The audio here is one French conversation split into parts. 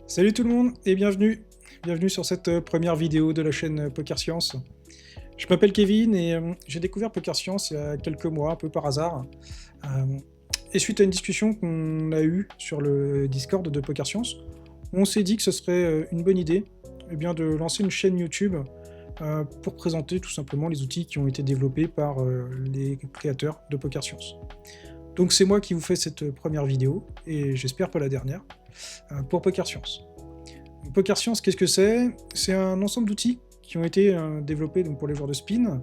Salut tout le monde et bienvenue! Bienvenue sur cette première vidéo de la chaîne Poker Science. Je m'appelle Kevin et j'ai découvert Poker Science il y a quelques mois, un peu par hasard. Euh, et suite à une discussion qu'on a eue sur le Discord de Poker Science, on s'est dit que ce serait une bonne idée de lancer une chaîne YouTube pour présenter tout simplement les outils qui ont été développés par les créateurs de Poker Science. Donc c'est moi qui vous fais cette première vidéo, et j'espère pas la dernière, pour Poker Science. Poker Science, qu'est-ce que c'est? C'est un ensemble d'outils qui ont été développés donc, pour les joueurs de spin,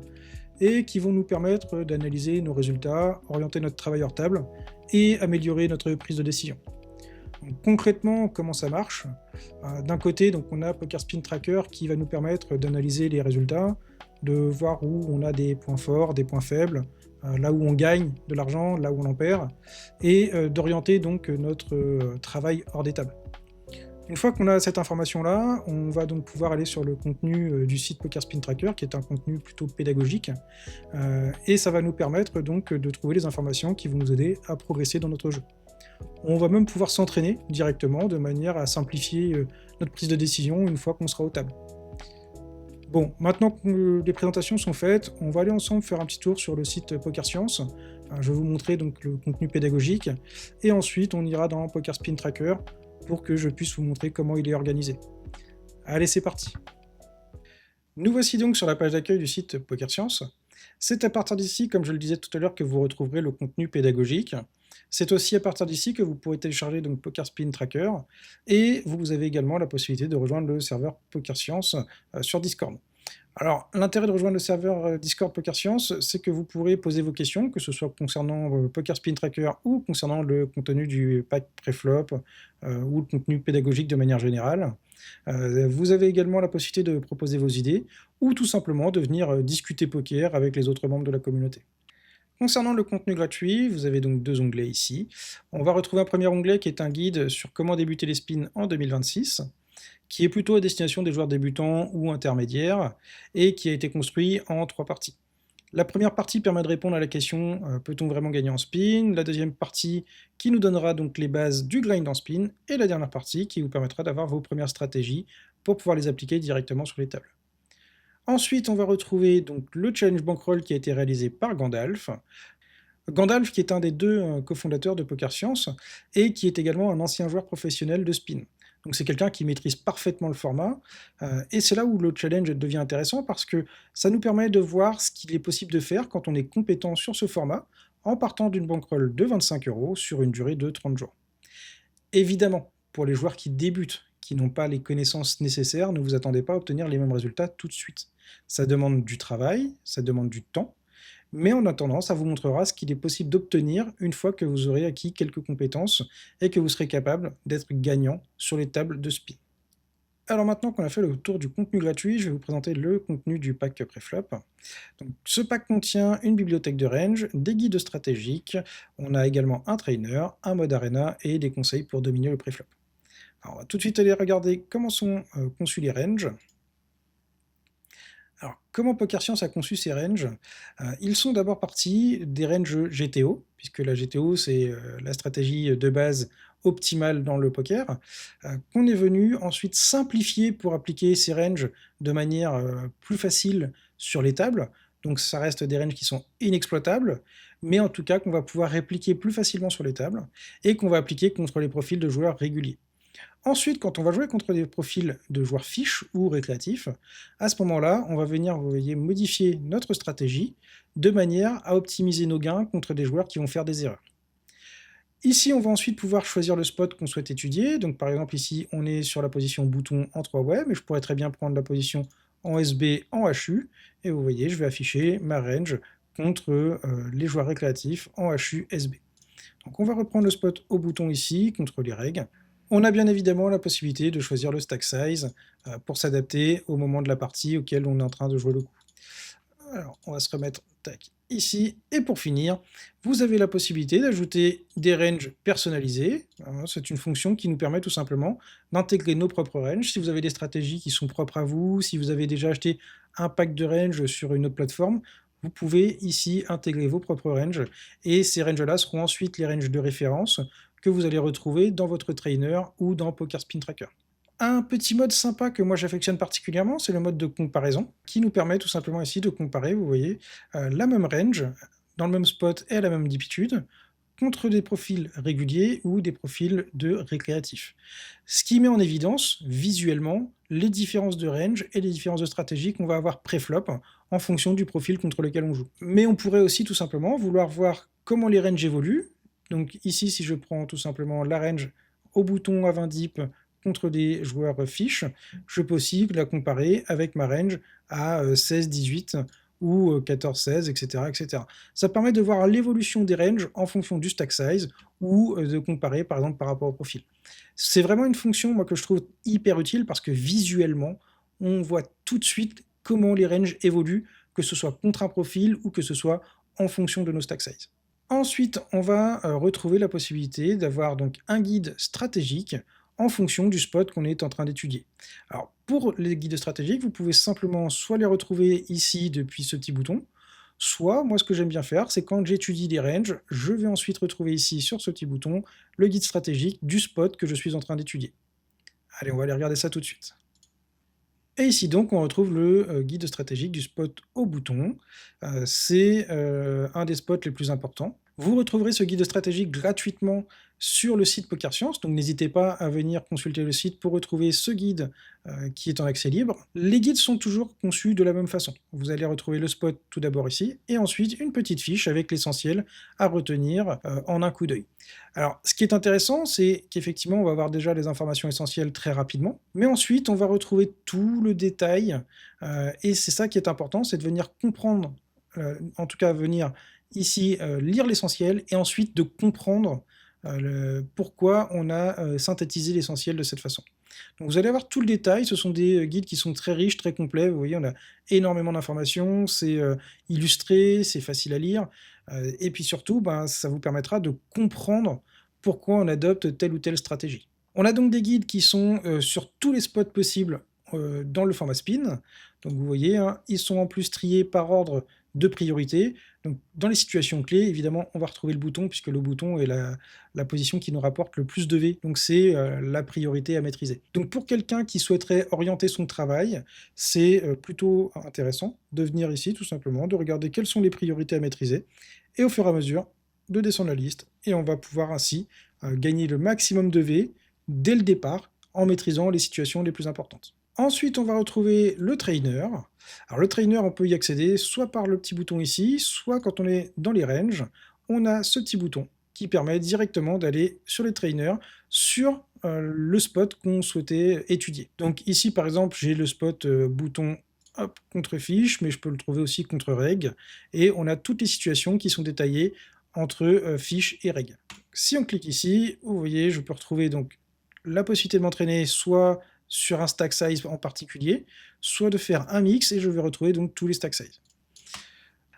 et qui vont nous permettre d'analyser nos résultats, orienter notre travail hors table, et améliorer notre prise de décision. Donc, concrètement, comment ça marche? D'un côté, donc, on a Poker Spin Tracker qui va nous permettre d'analyser les résultats, de voir où on a des points forts, des points faibles, là où on gagne de l'argent, là où on en perd, et d'orienter donc notre travail hors des tables. Une fois qu'on a cette information-là, on va donc pouvoir aller sur le contenu du site Poker Spin Tracker, qui est un contenu plutôt pédagogique, et ça va nous permettre donc de trouver les informations qui vont nous aider à progresser dans notre jeu. On va même pouvoir s'entraîner directement, de manière à simplifier notre prise de décision une fois qu'on sera aux tables. Bon, maintenant que les présentations sont faites, on va aller ensemble faire un petit tour sur le site Poker Science. Je vais vous montrer donc le contenu pédagogique, et ensuite on ira dans Poker Spin Tracker pour que je puisse vous montrer comment il est organisé. Allez, c'est parti! Nous voici donc sur la page d'accueil du site Poker Science. C'est à partir d'ici, comme je le disais tout à l'heure, que vous retrouverez le contenu pédagogique. C'est aussi à partir d'ici que vous pourrez télécharger donc Poker Spin Tracker, et vous avez également la possibilité de rejoindre le serveur Poker Science sur Discord. Alors, l'intérêt de rejoindre le serveur Discord Poker Science, c'est que vous pourrez poser vos questions, que ce soit concernant Poker Spin Tracker ou concernant le contenu du pack préflop ou le contenu pédagogique de manière générale. Vous avez également la possibilité de proposer vos idées ou tout simplement de venir discuter poker avec les autres membres de la communauté. Concernant le contenu gratuit, vous avez donc deux onglets ici. On va retrouver un premier onglet qui est un guide sur comment débuter les spins en 2026, qui est plutôt à destination des joueurs débutants ou intermédiaires, et qui a été construit en trois parties. La première partie permet de répondre à la question peut-on vraiment gagner en spin? La deuxième partie qui nous donnera donc les bases du grind en spin, et la dernière partie qui vous permettra d'avoir vos premières stratégies pour pouvoir les appliquer directement sur les tables. Ensuite, on va retrouver donc le challenge bankroll qui a été réalisé par Gandalf. Gandalf qui est un des deux cofondateurs de Poker Science, et qui est également un ancien joueur professionnel de spin. Donc c'est quelqu'un qui maîtrise parfaitement le format, et c'est là où le challenge devient intéressant, parce que ça nous permet de voir ce qu'il est possible de faire quand on est compétent sur ce format, en partant d'une bankroll de 25 € sur une durée de 30 jours. Évidemment, pour les joueurs qui débutent, qui n'ont pas les connaissances nécessaires, ne vous attendez pas à obtenir les mêmes résultats tout de suite. Ça demande du travail, ça demande du temps, mais en attendant, ça vous montrera ce qu'il est possible d'obtenir une fois que vous aurez acquis quelques compétences et que vous serez capable d'être gagnant sur les tables de spin. Alors maintenant qu'on a fait le tour du contenu gratuit, je vais vous présenter le contenu du pack préflop. Donc, ce pack contient une bibliothèque de range, des guides stratégiques, on a également un trainer, un mode arena et des conseils pour dominer le préflop. Alors, on va tout de suite aller regarder comment sont conçus les ranges. Alors, comment Poker Science a conçu ces ranges? Ils sont d'abord partis des ranges GTO, puisque la GTO, c'est la stratégie de base optimale dans le poker, qu'on est venu ensuite simplifier pour appliquer ces ranges de manière plus facile sur les tables. Donc ça reste des ranges qui sont inexploitables, mais en tout cas qu'on va pouvoir répliquer plus facilement sur les tables, et qu'on va appliquer contre les profils de joueurs réguliers. Ensuite, quand on va jouer contre des profils de joueurs fiches ou récréatifs, à ce moment-là, on va venir, vous voyez, modifier notre stratégie de manière à optimiser nos gains contre des joueurs qui vont faire des erreurs. Ici, on va ensuite pouvoir choisir le spot qu'on souhaite étudier. Donc par exemple ici, on est sur la position bouton en 3-way, mais je pourrais très bien prendre la position en SB, en HU, et vous voyez, je vais afficher ma range contre les joueurs récréatifs en HU, SB. Donc on va reprendre le spot au bouton ici, contre les règles. On a bien évidemment la possibilité de choisir le stack size pour s'adapter au moment de la partie auquel on est en train de jouer le coup. Alors, on va se remettre tac, ici, et pour finir, vous avez la possibilité d'ajouter des ranges personnalisés. C'est une fonction qui nous permet tout simplement d'intégrer nos propres ranges. Si vous avez des stratégies qui sont propres à vous, si vous avez déjà acheté un pack de ranges sur une autre plateforme, vous pouvez ici intégrer vos propres ranges, et ces ranges-là seront ensuite les ranges de référence que vous allez retrouver dans votre trainer ou dans Poker Spin Tracker. Un petit mode sympa que moi j'affectionne particulièrement, c'est le mode de comparaison, qui nous permet tout simplement ici de comparer, vous voyez, la même range, dans le même spot et à la même altitude, contre des profils réguliers ou des profils de récréatifs. Ce qui met en évidence, visuellement, les différences de range et les différences de stratégie qu'on va avoir pré-flop en fonction du profil contre lequel on joue. Mais on pourrait aussi tout simplement vouloir voir comment les ranges évoluent. Donc ici, si je prends tout simplement la range au bouton à 20 dips contre des joueurs fiches, je peux aussi la comparer avec ma range à 16-18 ou 14-16, etc., etc. Ça permet de voir l'évolution des ranges en fonction du stack size ou de comparer par exemple par rapport au profil. C'est vraiment une fonction moi, que je trouve hyper utile parce que visuellement, on voit tout de suite comment les ranges évoluent, que ce soit contre un profil ou que ce soit en fonction de nos stack size. Ensuite, on va retrouver la possibilité d'avoir donc un guide stratégique en fonction du spot qu'on est en train d'étudier. Alors, pour les guides stratégiques, vous pouvez simplement soit les retrouver ici depuis ce petit bouton, soit, moi ce que j'aime bien faire, c'est quand j'étudie les ranges, je vais ensuite retrouver ici sur ce petit bouton le guide stratégique du spot que je suis en train d'étudier. Allez, on va aller regarder ça tout de suite. Et ici donc, on retrouve le guide stratégique du spot au bouton. C'est un des spots les plus importants. Vous retrouverez ce guide stratégique gratuitement sur le site PokerScience, donc n'hésitez pas à venir consulter le site pour retrouver ce guide qui est en accès libre. Les guides sont toujours conçus de la même façon. Vous allez retrouver le spot tout d'abord ici, et ensuite une petite fiche avec l'essentiel à retenir en un coup d'œil. Alors, ce qui est intéressant, c'est qu'effectivement, on va avoir déjà les informations essentielles très rapidement, mais ensuite, on va retrouver tout le détail, et c'est ça qui est important, c'est de venir comprendre, en tout cas venir ici lire l'essentiel, et ensuite de comprendre pourquoi on a synthétisé l'essentiel de cette façon. Donc vous allez avoir tout le détail, ce sont des guides qui sont très riches, très complets, vous voyez, on a énormément d'informations, c'est illustré, c'est facile à lire, et puis surtout, ben, ça vous permettra de comprendre pourquoi on adopte telle ou telle stratégie. On a donc des guides qui sont sur tous les spots possibles dans le format spin, donc vous voyez, hein, ils sont en plus triés par ordre de priorité. Donc, dans les situations clés, évidemment, on va retrouver le bouton, puisque le bouton est la position qui nous rapporte le plus de V, donc c'est la priorité à maîtriser. Donc, pour quelqu'un qui souhaiterait orienter son travail, c'est plutôt intéressant de venir ici, tout simplement, de regarder quelles sont les priorités à maîtriser, et au fur et à mesure, de descendre la liste, et on va pouvoir ainsi gagner le maximum de V dès le départ, en maîtrisant les situations les plus importantes. Ensuite, on va retrouver le trainer. Alors le trainer, on peut y accéder soit par le petit bouton ici, soit quand on est dans les ranges, on a ce petit bouton qui permet directement d'aller sur les trainers, sur le spot qu'on souhaitait étudier. Donc ici, par exemple, j'ai le spot bouton hop, contre fiche, mais je peux le trouver aussi contre reg, et on a toutes les situations qui sont détaillées entre fiche et reg. Si on clique ici, vous voyez, je peux retrouver donc la possibilité de m'entraîner soit sur un stack size en particulier, soit de faire un mix et je vais retrouver donc tous les stack size.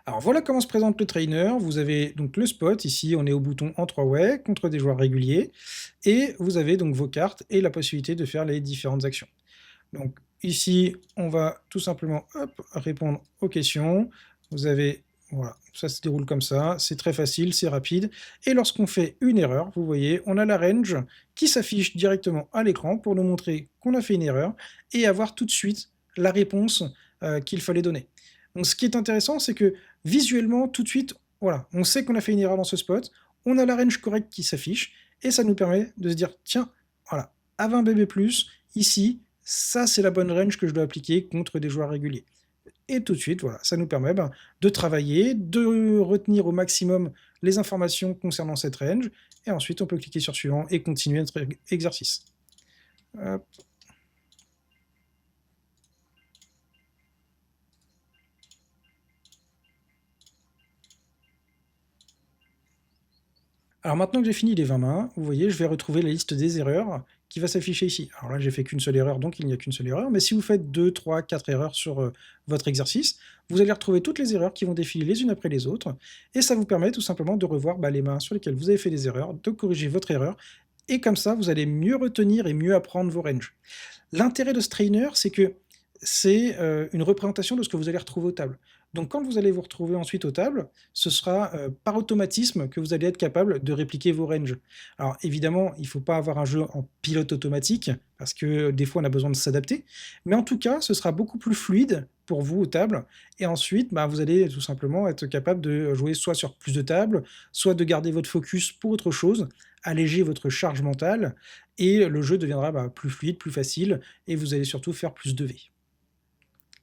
Alors voilà comment se présente le trainer. Vous avez donc le spot, ici on est au bouton en 3 way contre des joueurs réguliers, et vous avez donc vos cartes et la possibilité de faire les différentes actions. Donc ici on va tout simplement hop, répondre aux questions. Vous avez voilà, ça se déroule comme ça, c'est très facile, c'est rapide. Et lorsqu'on fait une erreur, vous voyez, on a la range qui s'affiche directement à l'écran pour nous montrer qu'on a fait une erreur et avoir tout de suite la réponse qu'il fallait donner. Donc ce qui est intéressant, c'est que visuellement, tout de suite, voilà, on sait qu'on a fait une erreur dans ce spot, on a la range correcte qui s'affiche, et ça nous permet de se dire, tiens, voilà, à 20 BB+, ici, ça c'est la bonne range que je dois appliquer contre des joueurs réguliers. Et tout de suite, voilà, ça nous permet de travailler, de retenir au maximum les informations concernant cette range, et ensuite on peut cliquer sur suivant et continuer notre exercice. Hop. Alors maintenant que j'ai fini les 20 mains, vous voyez, je vais retrouver la liste des erreurs qui va s'afficher ici. Alors là, j'ai fait qu'une seule erreur, donc il n'y a qu'une seule erreur, mais si vous faites 2, 3, 4 erreurs sur votre exercice, vous allez retrouver toutes les erreurs qui vont défiler les unes après les autres, et ça vous permet tout simplement de revoir les mains sur lesquelles vous avez fait des erreurs, de corriger votre erreur, et comme ça, vous allez mieux retenir et mieux apprendre vos ranges. L'intérêt de ce trainer, c'est que c'est une représentation de ce que vous allez retrouver aux tables. Donc quand vous allez vous retrouver ensuite aux tables, ce sera par automatisme que vous allez être capable de répliquer vos ranges. Alors évidemment, il ne faut pas avoir un jeu en pilote automatique, parce que des fois on a besoin de s'adapter, mais en tout cas, ce sera beaucoup plus fluide pour vous aux tables, et ensuite, bah, vous allez tout simplement être capable de jouer soit sur plus de tables, soit de garder votre focus pour autre chose, alléger votre charge mentale, et le jeu deviendra bah, plus fluide, plus facile, et vous allez surtout faire plus de V.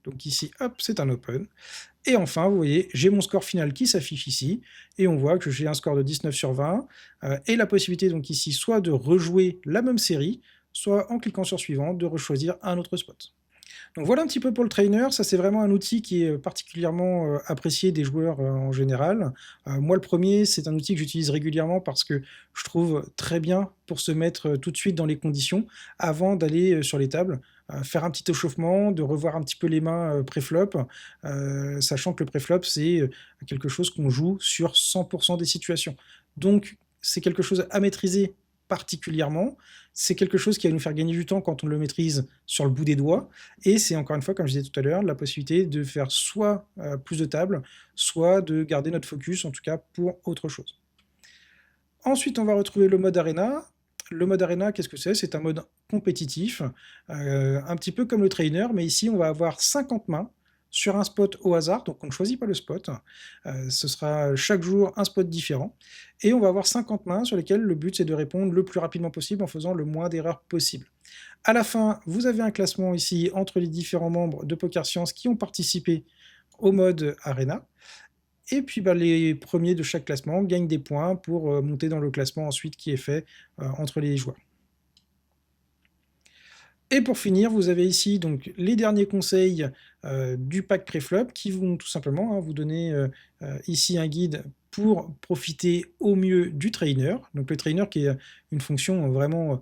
Donc ici, hop, c'est un open. Et enfin, vous voyez, j'ai mon score final qui s'affiche ici, et on voit que j'ai un score de 19 sur 20, et la possibilité donc ici soit de rejouer la même série, soit en cliquant sur suivant, de rechoisir un autre spot. Donc voilà un petit peu pour le trainer, ça c'est vraiment un outil qui est particulièrement apprécié des joueurs en général. Moi le premier, c'est un outil que j'utilise régulièrement parce que je trouve très bien pour se mettre tout de suite dans les conditions avant d'aller sur les tables. Faire un petit échauffement, de revoir un petit peu les mains pré-flop, sachant que le pré-flop c'est quelque chose qu'on joue sur 100% des situations. Donc c'est quelque chose à maîtriser particulièrement. C'est quelque chose qui va nous faire gagner du temps quand on le maîtrise sur le bout des doigts. Et c'est encore une fois, comme je disais tout à l'heure, la possibilité de faire soit plus de tables, soit de garder notre focus, en tout cas pour autre chose. Ensuite, on va retrouver le mode Arena. Le mode Arena, qu'est-ce que c'est? C'est un mode compétitif, un petit peu comme le trainer, mais ici, on va avoir 50 mains sur un spot au hasard, donc on ne choisit pas le spot. Ce sera chaque jour un spot différent. Et on va avoir 50 mains sur lesquelles le but, c'est de répondre le plus rapidement possible en faisant le moins d'erreurs possible. À la fin, vous avez un classement ici entre les différents membres de Poker Science qui ont participé au mode Arena. Et puis bah, les premiers de chaque classement gagnent des points pour monter dans le classement ensuite qui est fait entre les joueurs. Et pour finir, vous avez ici donc les derniers conseils du pack préflop qui vont tout simplement vous donner ici un guide pour profiter au mieux du trainer. Donc le trainer qui est une fonction vraiment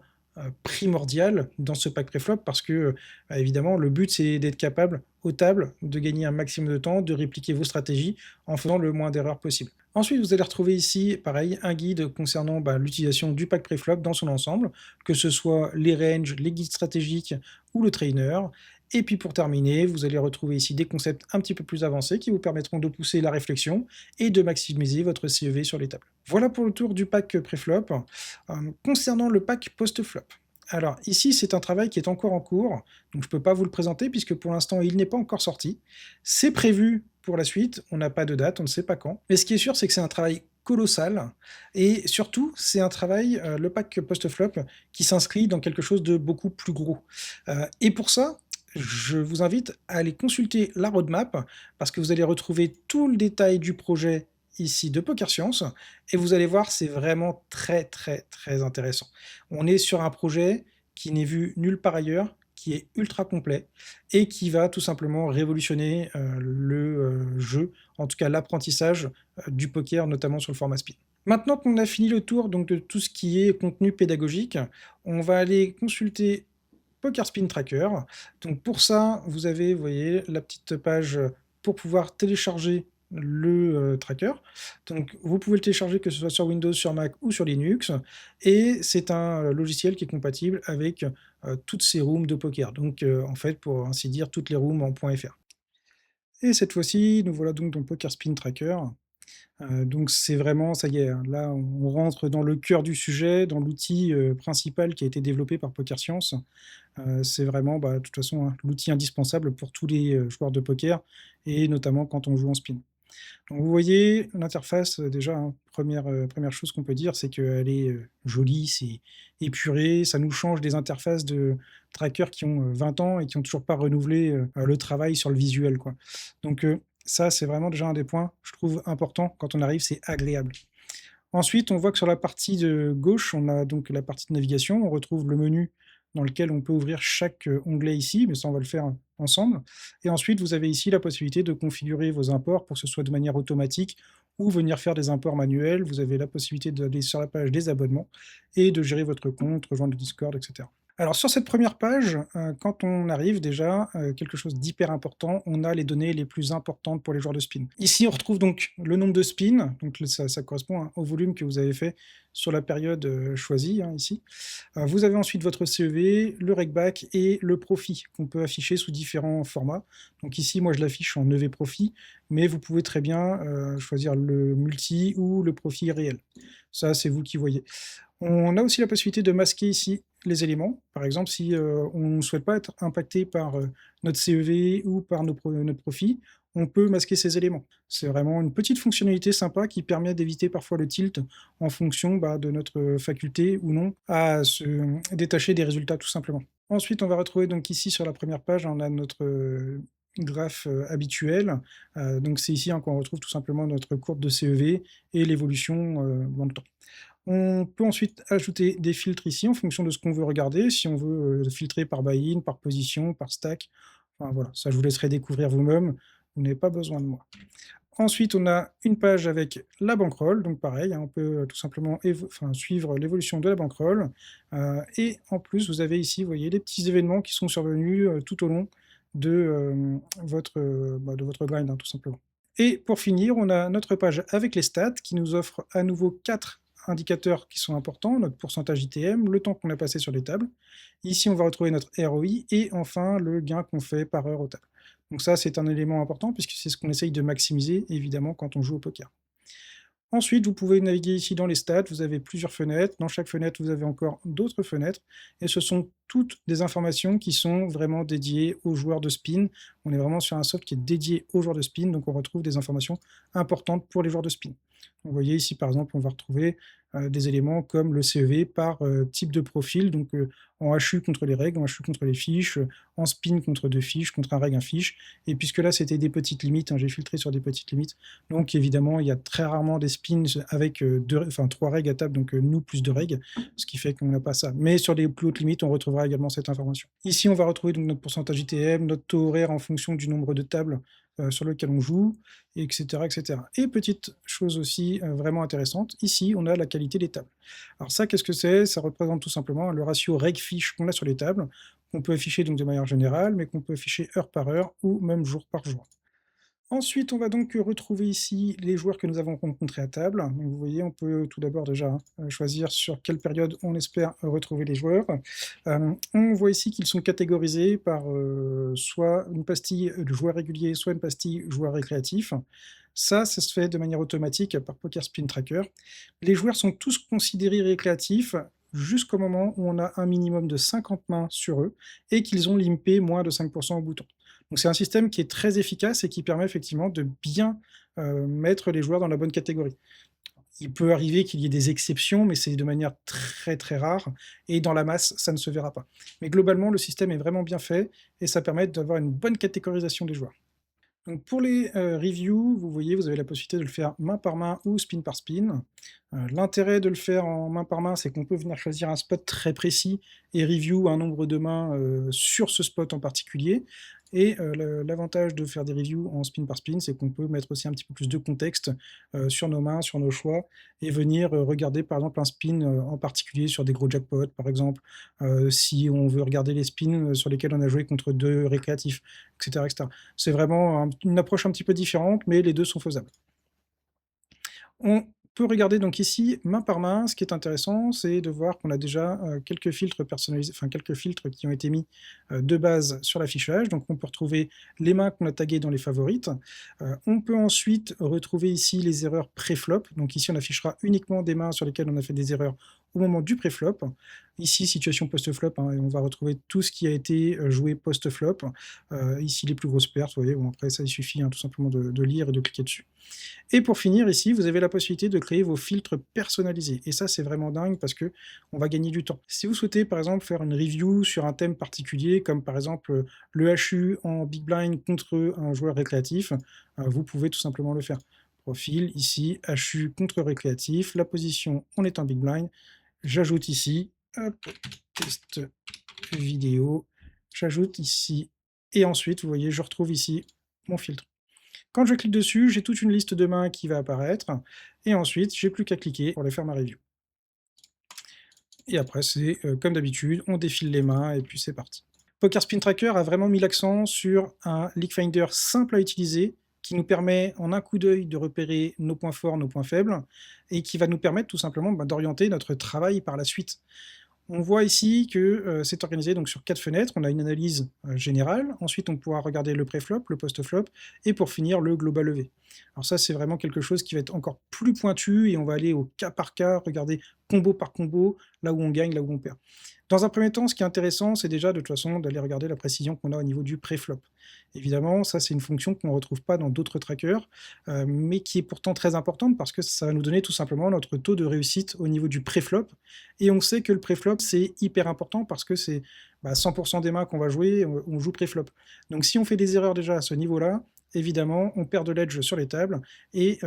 primordiale dans ce pack préflop parce que évidemment le but c'est d'être capable aux tables de gagner un maximum de temps, de répliquer vos stratégies en faisant le moins d'erreurs possible. Ensuite, vous allez retrouver ici, pareil, un guide concernant l'utilisation du pack préflop dans son ensemble, que ce soit les ranges, les guides stratégiques ou le trainer. Et puis pour terminer, vous allez retrouver ici des concepts un petit peu plus avancés qui vous permettront de pousser la réflexion et de maximiser votre CEV sur les tables. Voilà pour le tour du pack préflop. Concernant le pack post-flop, alors ici c'est un travail qui est encore en cours, donc je ne peux pas vous le présenter puisque pour l'instant il n'est pas encore sorti. C'est prévu pour la suite, on n'a pas de date, on ne sait pas quand. Mais ce qui est sûr c'est que c'est un travail colossal et surtout c'est un travail, le pack post-flop, qui s'inscrit dans quelque chose de beaucoup plus gros. Et pour ça, je vous invite à aller consulter la roadmap parce que vous allez retrouver tout le détail du projet ici de Poker Science et vous allez voir, c'est vraiment très très très intéressant. On est sur un projet qui n'est vu nulle part ailleurs, qui est ultra complet et qui va tout simplement révolutionner le jeu, en tout cas l'apprentissage du poker, notamment sur le format spin. Maintenant qu'on a fini le tour donc, de tout ce qui est contenu pédagogique, on va aller consulter Poker Spin Tracker. Donc pour ça, vous avez, vous voyez, la petite page pour pouvoir télécharger le tracker. Donc vous pouvez le télécharger que ce soit sur Windows, sur Mac ou sur Linux. Et c'est un logiciel qui est compatible avec toutes ces rooms de poker. Donc en fait, pour ainsi dire, toutes les rooms en .fr. Et cette fois-ci, nous voilà donc dans Poker Spin Tracker. Donc c'est vraiment, ça y est, hein, là on rentre dans le cœur du sujet, dans l'outil principal qui a été développé par Poker Science. C'est vraiment, de toute façon, hein, l'outil indispensable pour tous les joueurs de poker, et notamment quand on joue en spin. Donc vous voyez l'interface, déjà, hein, première chose qu'on peut dire, c'est qu'elle est jolie, c'est épuré, ça nous change des interfaces de trackers qui ont 20 ans et qui n'ont toujours pas renouvelé le travail sur le visuel, quoi. Donc ça, c'est vraiment déjà un des points, je trouve, important quand on arrive, c'est agréable. Ensuite, on voit que sur la partie de gauche, on a donc la partie de navigation, on retrouve le menu dans lequel on peut ouvrir chaque onglet ici, mais ça on va le faire ensemble. Et ensuite, vous avez ici la possibilité de configurer vos imports pour que ce soit de manière automatique ou venir faire des imports manuels. Vous avez la possibilité d'aller sur la page des abonnements et de gérer votre compte, rejoindre le Discord, etc. Alors sur cette première page, quand on arrive déjà, quelque chose d'hyper important, on a les données les plus importantes pour les joueurs de spin. Ici, on retrouve donc le nombre de spins, donc ça correspond, hein, au volume que vous avez fait sur la période, choisie, hein, ici. Vous avez ensuite votre CEV, le regback et le profit qu'on peut afficher sous différents formats. Donc ici, moi je l'affiche en EV profit, mais vous pouvez très bien, choisir le multi ou le profit réel. Ça, c'est vous qui voyez. On a aussi la possibilité de masquer ici les éléments. Par exemple, si on ne souhaite pas être impacté par notre CEV ou par notre profit, on peut masquer ces éléments. C'est vraiment une petite fonctionnalité sympa qui permet d'éviter parfois le tilt en fonction de notre faculté ou non à se détacher des résultats tout simplement. Ensuite, on va retrouver donc ici sur la première page, on a notre graphe habituel. Donc c'est ici, hein, qu'on retrouve tout simplement notre courbe de CEV et l'évolution dans le temps. On peut ensuite ajouter des filtres ici en fonction de ce qu'on veut regarder, si on veut filtrer par buy-in, par position, par stack. Enfin voilà, ça je vous laisserai découvrir vous-même, vous n'avez pas besoin de moi. Ensuite, on a une page avec la bankroll, donc pareil, hein, on peut tout simplement suivre l'évolution de la bankroll. Et en plus, vous avez ici, vous voyez, les petits événements qui sont survenus tout au long de votre grind, hein, tout simplement. Et pour finir, on a notre page avec les stats qui nous offre à nouveau 4 indicateurs qui sont importants, notre pourcentage ITM, le temps qu'on a passé sur les tables. Ici, on va retrouver notre ROI et enfin le gain qu'on fait par heure aux tables. Donc ça, c'est un élément important puisque c'est ce qu'on essaye de maximiser, évidemment, quand on joue au poker. Ensuite, vous pouvez naviguer ici dans les stats, vous avez plusieurs fenêtres. Dans chaque fenêtre, vous avez encore d'autres fenêtres. Et ce sont toutes des informations qui sont vraiment dédiées aux joueurs de spin. On est vraiment sur un soft qui est dédié aux joueurs de spin, donc on retrouve des informations importantes pour les joueurs de spin. Vous voyez ici, par exemple, on va retrouver des éléments comme le CEV par type de profil, donc en HU contre les règles, en HU contre les fiches, en spin contre deux fiches, contre un règle, un fiche. Et puisque là, c'était des petites limites, hein, j'ai filtré sur des petites limites, donc évidemment, il y a très rarement des spins avec 3 règles à table, donc nous plus 2 règles, ce qui fait qu'on n'a pas ça. Mais sur les plus hautes limites, on retrouvera également cette information. Ici, on va retrouver donc notre pourcentage ITM, notre taux horaire en fonction du nombre de tables sur lequel on joue, etc., etc. Et petite chose aussi vraiment intéressante, ici, on a la qualité des tables. Alors ça, qu'est-ce que c'est? Ça représente tout simplement le ratio règle-fiche qu'on a sur les tables, qu'on peut afficher donc de manière générale, mais qu'on peut afficher heure par heure ou même jour par jour. Ensuite, on va donc retrouver ici les joueurs que nous avons rencontrés à table. Donc vous voyez, on peut tout d'abord déjà choisir sur quelle période on espère retrouver les joueurs. On voit ici qu'ils sont catégorisés par soit une pastille de joueur régulier, soit une pastille joueur récréatif. Ça se fait de manière automatique par Poker Spin Tracker. Les joueurs sont tous considérés récréatifs jusqu'au moment où on a un minimum de 50 mains sur eux et qu'ils ont limpé moins de 5% au bouton. Donc c'est un système qui est très efficace et qui permet effectivement de bien mettre les joueurs dans la bonne catégorie. Il peut arriver qu'il y ait des exceptions, mais c'est de manière très très rare, et dans la masse, ça ne se verra pas. Mais globalement, le système est vraiment bien fait, et ça permet d'avoir une bonne catégorisation des joueurs. Donc pour les reviews, vous voyez, vous avez la possibilité de le faire main par main ou spin par spin. L'intérêt de le faire en main par main, c'est qu'on peut venir choisir un spot très précis et review un nombre de mains sur ce spot en particulier. Et l'avantage de faire des reviews en spin par spin, c'est qu'on peut mettre aussi un petit peu plus de contexte sur nos mains, sur nos choix, et venir regarder par exemple un spin en particulier sur des gros jackpots, par exemple, si on veut regarder les spins sur lesquels on a joué contre deux récréatifs, etc. etc. C'est vraiment une approche un petit peu différente, mais les deux sont faisables. On peut regarder donc ici, main par main. Ce qui est intéressant, c'est de voir qu'on a déjà quelques filtres personnalisés, enfin quelques filtres qui ont été mis de base sur l'affichage. Donc on peut retrouver les mains qu'on a taguées dans les favorites. On peut ensuite retrouver ici les erreurs pré-flop. Donc ici, on affichera uniquement des mains sur lesquelles on a fait des erreurs au moment du pré-flop. Ici, situation post-flop, hein, et on va retrouver tout ce qui a été joué post-flop. Ici, les plus grosses pertes, vous voyez, bon, après ça, il suffit tout simplement de lire et de cliquer dessus. Et pour finir, ici, vous avez la possibilité de créer vos filtres personnalisés. Et ça, c'est vraiment dingue parce que on va gagner du temps. Si vous souhaitez, par exemple, faire une review sur un thème particulier, comme par exemple le HU en big blind contre un joueur récréatif, vous pouvez tout simplement le faire. Profil, ici, HU contre récréatif, la position, on est en big blind. J'ajoute ici, hop, test vidéo, j'ajoute ici, et ensuite, vous voyez, je retrouve ici mon filtre. Quand je clique dessus, j'ai toute une liste de mains qui va apparaître, et ensuite, j'ai plus qu'à cliquer pour aller faire ma review. et après c'est, comme d'habitude, on défile les mains et puis c'est parti. Poker Spin Tracker a vraiment mis l'accent sur un League Finder simple à utiliser, qui nous permet en un coup d'œil de repérer nos points forts, nos points faibles, et qui va nous permettre tout simplement, d'orienter notre travail par la suite. On voit ici que c'est organisé donc sur 4 fenêtres. On a une analyse générale, ensuite on pourra regarder le pré-flop, le post-flop, et pour finir le global levé. Alors ça c'est vraiment quelque chose qui va être encore plus pointu et on va aller au cas par cas, regarder combo par combo, là où on gagne, là où on perd. Dans un premier temps, ce qui est intéressant, c'est déjà de toute façon d'aller regarder la précision qu'on a au niveau du pré-flop. Évidemment, ça c'est une fonction qu'on ne retrouve pas dans d'autres trackers, mais qui est pourtant très importante parce que ça va nous donner tout simplement notre taux de réussite au niveau du pré-flop. Et on sait que le pré-flop, c'est hyper important parce que c'est 100% des mains qu'on va jouer, on joue pré-flop. Donc si on fait des erreurs déjà à ce niveau-là, évidemment, on perd de l'edge sur les tables et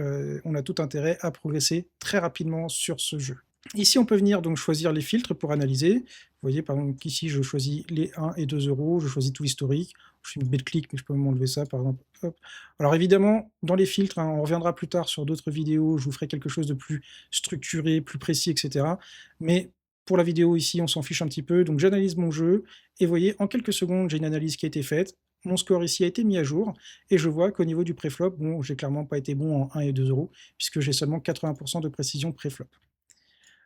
on a tout intérêt à progresser très rapidement sur ce jeu. Ici, on peut venir donc choisir les filtres pour analyser. Vous voyez, par exemple, ici, je choisis les 1 et 2 euros, je choisis tout historique. Je fais une bête clic, mais je peux m'enlever ça, par exemple. Hop. Alors évidemment, dans les filtres, on reviendra plus tard sur d'autres vidéos, je vous ferai quelque chose de plus structuré, plus précis, etc. Mais pour la vidéo ici, on s'en fiche un petit peu. Donc j'analyse mon jeu, et vous voyez, en quelques secondes, j'ai une analyse qui a été faite. Mon score ici a été mis à jour, et je vois qu'au niveau du préflop, bon, j'ai clairement pas été bon en 1 et 2 euros, puisque j'ai seulement 80% de précision préflop.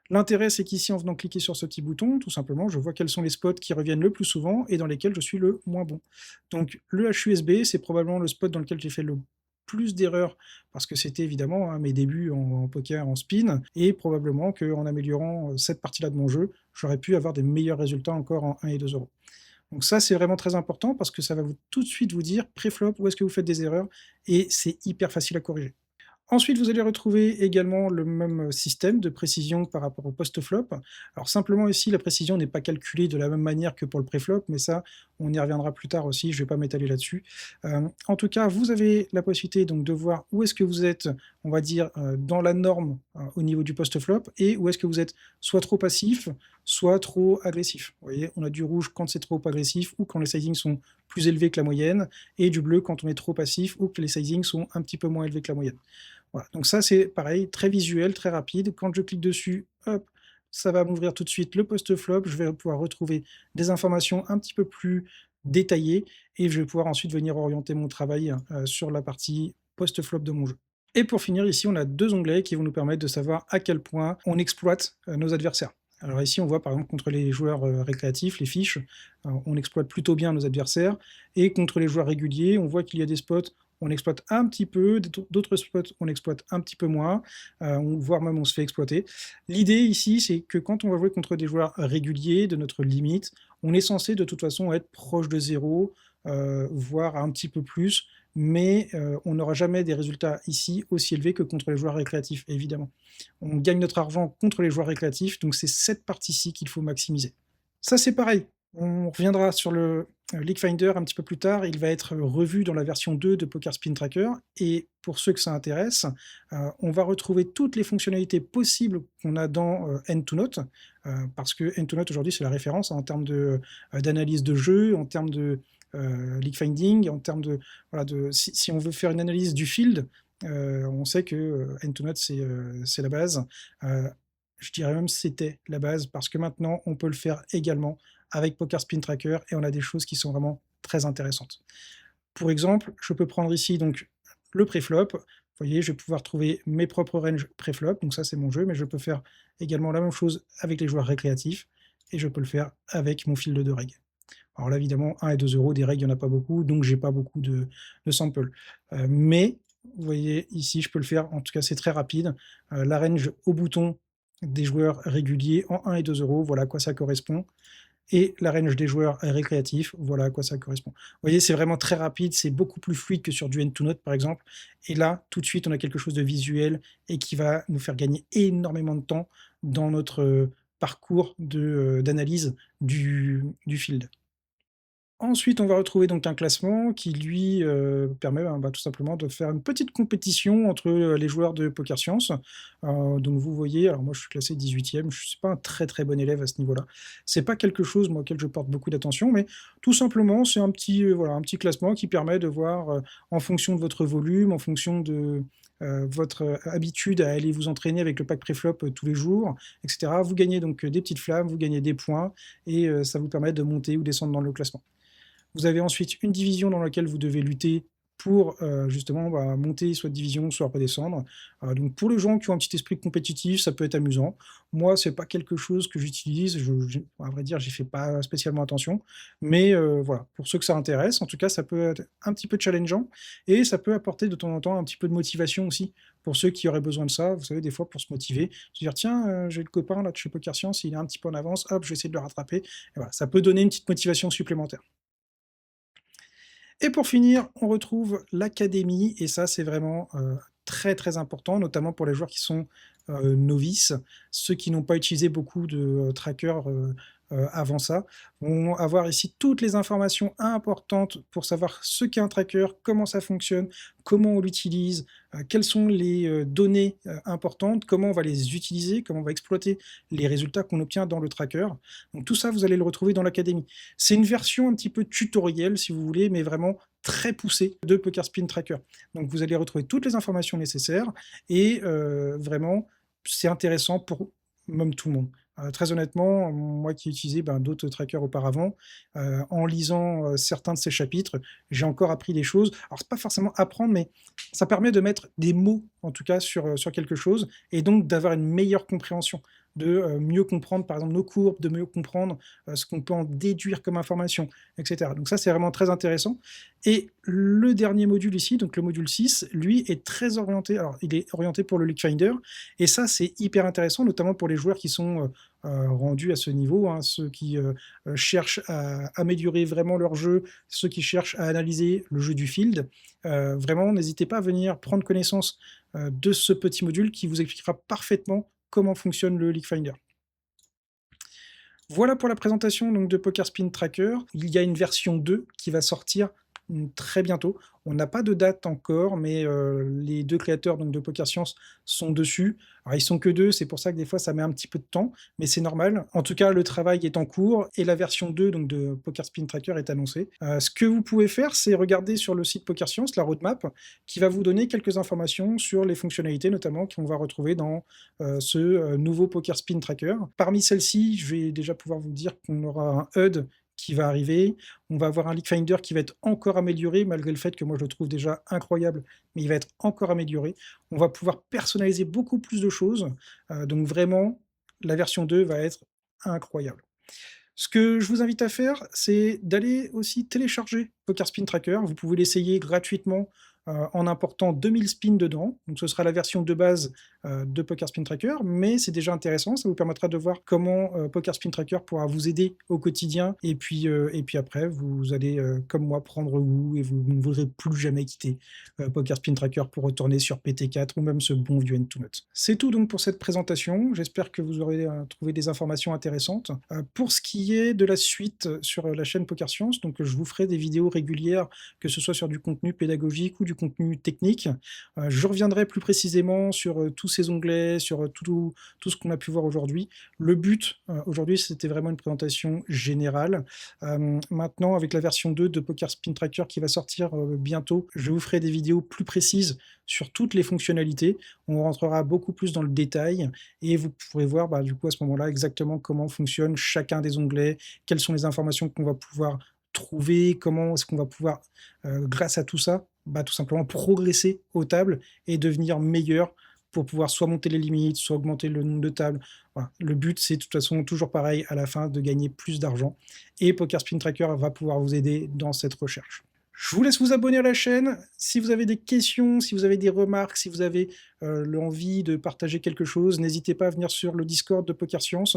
L'intérêt, c'est qu'ici, en venant cliquer sur ce petit bouton, tout simplement, je vois quels sont les spots qui reviennent le plus souvent et dans lesquels je suis le moins bon. Donc le HUSB, c'est probablement le spot dans lequel j'ai fait le plus d'erreurs, parce que c'était évidemment mes débuts en poker, en spin, et probablement qu'en améliorant cette partie-là de mon jeu, j'aurais pu avoir des meilleurs résultats encore en 1 et 2 euros. Donc ça, c'est vraiment très important, parce que ça va tout de suite vous dire, pré-flop, où est-ce que vous faites des erreurs, et c'est hyper facile à corriger. Ensuite, vous allez retrouver également le même système de précision par rapport au post-flop. Alors simplement ici, la précision n'est pas calculée de la même manière que pour le pré-flop, mais ça, on y reviendra plus tard aussi, je ne vais pas m'étaler là-dessus. En tout cas, vous avez la possibilité donc de voir où est-ce que vous êtes, on va dire, dans la norme au niveau du post-flop, et où est-ce que vous êtes soit trop passif, soit trop agressif. Vous voyez, on a du rouge quand c'est trop agressif, ou quand les sizings sont plus élevés que la moyenne, et du bleu quand on est trop passif, ou que les sizings sont un petit peu moins élevés que la moyenne. Voilà, donc ça c'est pareil, très visuel, très rapide. Quand je clique dessus, hop, ça va m'ouvrir tout de suite le post-flop. Je vais pouvoir retrouver des informations un petit peu plus détaillées et je vais pouvoir ensuite venir orienter mon travail sur la partie post-flop de mon jeu. Et pour finir, ici, on a 2 onglets qui vont nous permettre de savoir à quel point on exploite nos adversaires. Alors ici, on voit par exemple contre les joueurs récréatifs, les fiches, on exploite plutôt bien nos adversaires, et contre les joueurs réguliers, on voit qu'il y a des spots on exploite un petit peu, d'autres spots on exploite un petit peu moins, voire même on se fait exploiter. L'idée ici, c'est que quand on va jouer contre des joueurs réguliers de notre limite, on est censé de toute façon être proche de 0, voire un petit peu plus, mais on n'aura jamais des résultats ici aussi élevés que contre les joueurs récréatifs, évidemment. On gagne notre argent contre les joueurs récréatifs, donc c'est cette partie-ci qu'il faut maximiser. Ça c'est pareil, on reviendra sur le League Finder un petit peu plus tard, il va être revu dans la version 2 de Poker Spin Tracker, et pour ceux que ça intéresse, on va retrouver toutes les fonctionnalités possibles qu'on a dans End2Note, parce que End2Note aujourd'hui c'est la référence en termes d'analyse de jeu, en termes de league finding, en termes de, voilà, si on veut faire une analyse du field, on sait que End2Note c'est la base. Je dirais même c'était la base, parce que maintenant on peut le faire également avec Poker Spin Tracker, et on a des choses qui sont vraiment très intéressantes. Pour exemple, je peux prendre ici donc le préflop. Vous voyez, je vais pouvoir trouver mes propres ranges préflop, donc ça c'est mon jeu, mais je peux faire également la même chose avec les joueurs récréatifs, et je peux le faire avec mon field de règles. Alors là, évidemment, 1 et 2 euros, des règles, il n'y en a pas beaucoup, donc j'ai pas beaucoup de samples. Mais, vous voyez, ici, je peux le faire, en tout cas, c'est très rapide. La range au bouton des joueurs réguliers en 1 et 2 euros, voilà à quoi ça correspond. Et la range des joueurs récréatifs, voilà à quoi ça correspond. Vous voyez, c'est vraiment très rapide, c'est beaucoup plus fluide que sur du End2Note, par exemple. Et là, tout de suite, on a quelque chose de visuel et qui va nous faire gagner énormément de temps dans notre parcours d'analyse du field. Ensuite, on va retrouver donc un classement qui lui, permet, tout simplement de faire une petite compétition entre, les joueurs de Poker Science. Donc vous voyez, alors moi je suis classé 18e, je suis pas un très, très bon élève à ce niveau-là. C'est pas quelque chose, moi, auquel je porte beaucoup d'attention, mais tout simplement, c'est un petit, voilà, un petit classement qui permet de voir, en fonction de votre volume, en fonction votre habitude à aller vous entraîner avec le pack préflop tous les jours, etc. Vous gagnez donc des petites flammes, vous gagnez des points, et ça vous permet de monter ou descendre dans le classement. Vous avez ensuite une division dans laquelle vous devez lutter pour justement monter soit de division, soit redescendre. Donc pour les gens qui ont un petit esprit compétitif, ça peut être amusant. Moi, c'est pas quelque chose que j'utilise, à vrai dire, j'y fais pas spécialement attention, mais voilà, pour ceux que ça intéresse, en tout cas, ça peut être un petit peu challengeant, et ça peut apporter de temps en temps un petit peu de motivation aussi, pour ceux qui auraient besoin de ça, vous savez, des fois pour se motiver, se dire: «Tiens, j'ai le copain là de chez Poker Science, il est un petit peu en avance, hop, je vais essayer de le rattraper», et voilà, ça peut donner une petite motivation supplémentaire. Et pour finir, on retrouve l'académie, et ça, c'est vraiment, très, très important, notamment pour les joueurs qui sont, novices. Ceux qui n'ont pas utilisé beaucoup de, trackers, avant ça, vont avoir ici toutes les informations importantes pour savoir ce qu'est un tracker, comment ça fonctionne, comment on l'utilise, quelles sont les, données, importantes, comment on va les utiliser, comment on va exploiter les résultats qu'on obtient dans le tracker. Donc tout ça, vous allez le retrouver dans l'académie. C'est une version un petit peu tutoriel, si vous voulez, mais vraiment très poussée de Poker Spin Tracker. Donc vous allez retrouver toutes les informations nécessaires, et vraiment, c'est intéressant pour même tout le monde. Très honnêtement, moi qui ai utilisé, d'autres trackers auparavant, en lisant, certains de ces chapitres, j'ai encore appris des choses. Alors c'est pas forcément apprendre, mais ça permet de mettre des mots, en tout cas, sur quelque chose, et donc d'avoir une meilleure compréhension, de, mieux comprendre, par exemple, nos courbes, de mieux comprendre, ce qu'on peut en déduire comme information, et cetera. Donc ça, c'est vraiment très intéressant, et le dernier module ici, donc le module 6, lui, est très orienté, alors il est orienté pour le League Finder, et ça, c'est hyper intéressant, notamment pour les joueurs qui sont, rendus à ce niveau, hein, ceux qui, cherchent à améliorer vraiment leur jeu, ceux qui cherchent à analyser le jeu du field. Vraiment, n'hésitez pas à venir prendre connaissance, de ce petit module qui vous expliquera parfaitement comment fonctionne le League Finder. Voilà pour la présentation donc de Poker Spin Tracker. Il y a une version 2 qui va sortir, très bientôt. On n'a pas de date encore, mais les 2 créateurs donc de Poker Science sont dessus. Alors ils sont que 2, c'est pour ça que des fois ça met un petit peu de temps, mais c'est normal. En tout cas, le travail est en cours, et la version 2 donc de Poker Spin Tracker est annoncée. Ce que vous pouvez faire, c'est regarder sur le site Poker Science la roadmap, qui va vous donner quelques informations sur les fonctionnalités notamment qu'on va retrouver dans, ce, nouveau Poker Spin Tracker. Parmi celles-ci, je vais déjà pouvoir vous dire qu'on aura un HUD qui va arriver. On va avoir un League Finder qui va être encore amélioré, malgré le fait que moi je le trouve déjà incroyable, mais il va être encore amélioré. On va pouvoir personnaliser beaucoup plus de choses, donc vraiment, la version 2 va être incroyable. Ce que je vous invite à faire, c'est d'aller aussi télécharger Poker Spin Tracker. Vous pouvez l'essayer gratuitement, en important 2000 spins dedans. Donc ce sera la version de base, de Poker Spin Tracker, mais c'est déjà intéressant. Ça vous permettra de voir comment, Poker Spin Tracker pourra vous aider au quotidien, et puis après vous allez, comme moi, prendre goût, et vous ne voudrez plus jamais quitter, Poker Spin Tracker pour retourner sur PT4 ou même ce bon vieux N2Note. C'est tout donc pour cette présentation. J'espère que vous aurez, trouvé des informations intéressantes. Pour ce qui est de la suite, sur la chaîne Poker Science, donc je vous ferai des vidéos régulières, que ce soit sur du contenu pédagogique ou du contenu technique. Je reviendrai plus précisément sur, tous ces onglets, sur, tout ce qu'on a pu voir aujourd'hui. Le but, aujourd'hui, c'était vraiment une présentation générale. Maintenant, avec la version 2 de Poker Spin Tracker qui va sortir, bientôt, je vous ferai des vidéos plus précises sur toutes les fonctionnalités. On rentrera beaucoup plus dans le détail, et vous pourrez voir, du coup, à ce moment-là, exactement comment fonctionne chacun des onglets, quelles sont les informations qu'on va pouvoir trouver, comment est-ce qu'on va pouvoir, grâce à tout ça, tout simplement progresser aux tables et devenir meilleur, pour pouvoir soit monter les limites, soit augmenter le nombre de tables. Voilà. Le but, c'est de toute façon toujours pareil, à la fin, de gagner plus d'argent, et Poker Spin Tracker va pouvoir vous aider dans cette recherche. Je vous laisse vous abonner à la chaîne. Si vous avez des questions, si vous avez des remarques, si vous avez, l'envie de partager quelque chose, n'hésitez pas à venir sur le Discord de Poker Science.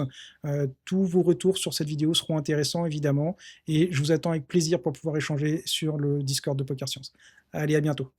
Tous vos retours sur cette vidéo seront intéressants évidemment, et je vous attends avec plaisir pour pouvoir échanger sur le Discord de Poker Science. Allez, à bientôt.